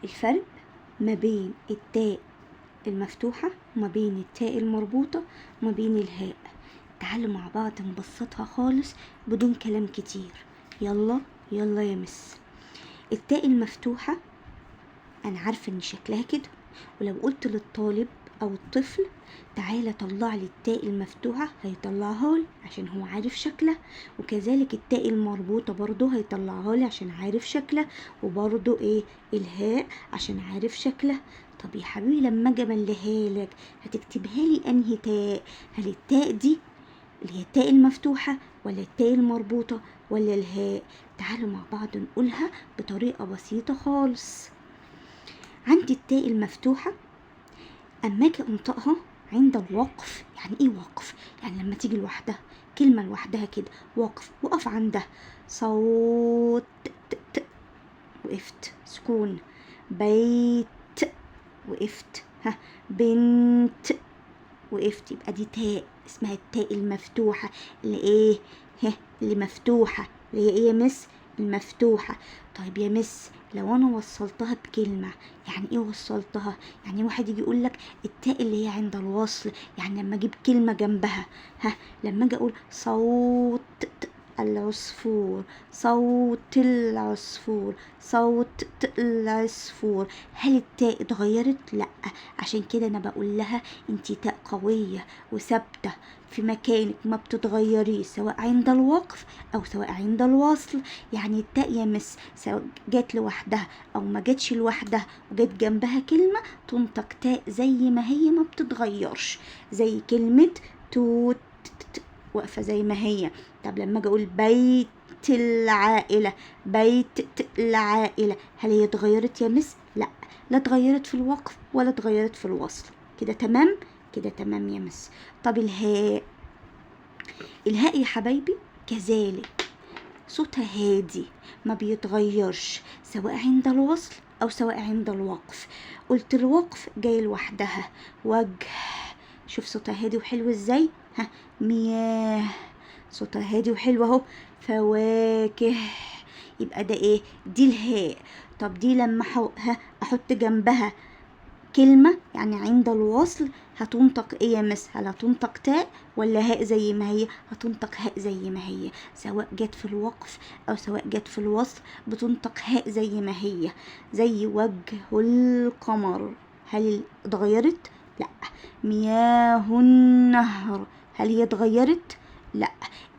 الفرق ما بين التاء المفتوحة وما بين التاء المربوطة وما بين الهاء. تعالوا مع بعض نبسطها خالص بدون كلام كتير. يلا يلا يا مس. التاء المفتوحة أنا عارفة إن شكلها كده، ولو قلت للطالب أو الطفل تعالى طلع لي التاء المفتوحة هيطلعها لي عشان هو عارف شكلها، وكذلك التاء المربوطة برضو هيطلعها لي عشان عارف شكلها، وبرضو الهاء عشان عارف شكلها. طب يا حبيبي لما اجي امليها لك هتكتبها لي انهي تاء؟ هل التاء دي اللي هي التاء المفتوحة ولا التاء المربوطة ولا الهاء؟ تعالوا مع بعض نقولها بطريقة بسيطة خالص. عندي التاء المفتوحة اما اجي انطقها عند الوقف. يعني ايه وقف؟ يعني لما تيجي لوحدها كلمة لوحدها كده وقف عندها. صوت وقفت. سكون. بيت وقفت. بنت وقفت. يبقى دي تاء اسمها التاء المفتوحة اللي اللي مفتوحة، اللي هي يا مس؟ المفتوحة. طيب يا مس لو انا وصلتها بكلمة، يعني ايه وصلتها؟ يعني واحد يجي يقول لك التاء اللي هي عند الوصل، يعني لما اجيب كلمة جنبها لما اجي اقول صوت العصفور، صوت العصفور، صوت العصفور، هل التاء اتغيرت؟ لا. عشان كده انا بقول لها انتي تاء قوية وثابتة في مكانك ما بتتغيري، سواء عند الوقف او سواء عند الوصل. يعني التاء يا مس سواء جت لوحدها او ما جتش لوحدها وجت جنبها كلمة تنطق تاء زي ما هي ما بتتغيرش، زي كلمة توت واقفة زي ما هي. طب لما اجي اقول بيت العائلة، بيت العائلة، هل هي اتغيرت يا مس؟ لا اتغيرت في الوقف ولا اتغيرت في الوصل. كده تمام؟ كده تمام يا مس. طب الهاء يا حبايبي كذلك صوتها هادي ما بيتغيرش سواء عند الوصل او سواء عند الوقف. قلت الوقف جاي لوحدها وجه، شوف صوتها هادي وحلو ازاي. مياه، صوتها هادي وحلو اهو. فواكه، يبقى ده دي الهاء. طب دي لما احط جنبها كلمة يعني عند الوصل هتنطق ايه يا مس؟ هل هتنطق تاء ولا هاء زي ما هي؟ هتنطق هاء زي ما هي، سواء جت في الوقف او سواء جت في الوصل بتنطق هاء زي ما هي. زي وجه القمر، هل اتغيرت؟ لا. مياه النهر، هل هي اتغيرت؟ لا.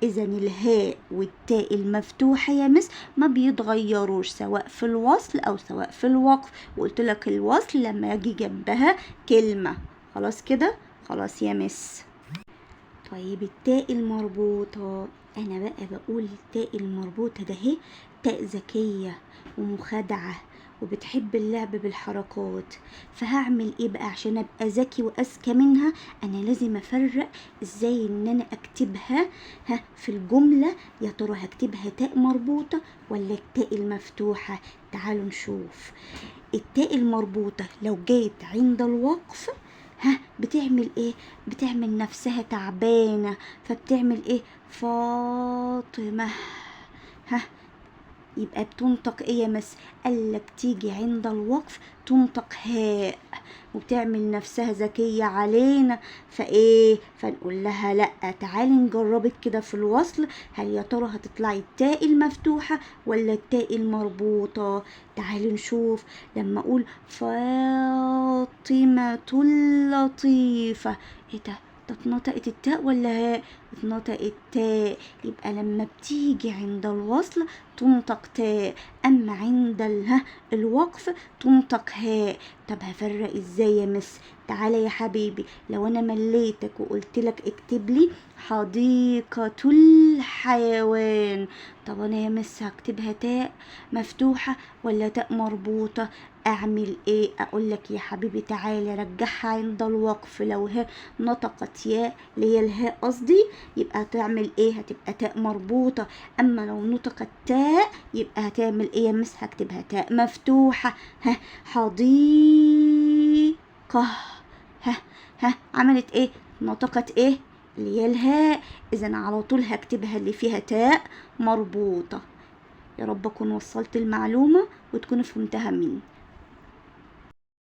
اذا الهاء والتاء المفتوحة يا مس ما بيتغيروش سواء في الوصل او سواء في الوقف. وقلت لك الوصل لما يجي جنبها كلمة. خلاص كده؟ خلاص يا مس. طيب التاء المربوطة، انا بقى بقول التاء المربوطة ده تاء ذكية ومخادعة وبتحب اللعب بالحركات. فهعمل ايه بقى عشان ابقى ذكي واذكى منها؟ انا لازم افرق ازاي ان انا اكتبها في الجملة. يا ترى هكتبها تاء مربوطة ولا التاء المفتوحة؟ تعالوا نشوف. التاء المربوطة لو جيت عند الوقف بتعمل ايه؟ بتعمل نفسها تعبانة، فبتعمل ايه؟ فاطمة. يبقى بتنطق ايه يا مس؟ قالك تيجي عند الوقف تنطق هاء وبتعمل نفسها ذكية علينا. فنقول لها لا، تعالي نجربك كده في الوصل، هل يا ترى هتطلعي التاء المفتوحة ولا التاء المربوطة؟ تعالي نشوف. لما اقول فاطمة اللطيفة، ايه ده اتنطقت التاء ولا هاء؟ اتنطقت التاء. يبقى لما بتيجي عند الوصل تنطق تاء، اما عند الوقف تنطق هاء. طب هفرق ازاي يا مس؟ تعالى يا حبيبي، لو انا مليتك وقلت لك اكتب لي حديقة الحيوان، طب انا يا مس هكتبها تاء مفتوحة ولا تاء مربوطة؟ اعمل ايه؟ اقول لك يا حبيبي تعالى رجعها عند الوقف، لو نطقت ياء اللي هي الهاء قصدي يبقى هتعمل ايه؟ هتبقى تاء مربوطة. اما لو نطقت تاء يبقى هتعمل ايه يا مس؟ هكتبها تاء مفتوحة. حديقة. عملت ايه؟ نطقت ايه؟ اللي هي الهاء. اذا على طول هكتبها اللي فيها تاء مربوطة. يا رب اكون وصلت المعلومة وتكونوا فهمتها مني.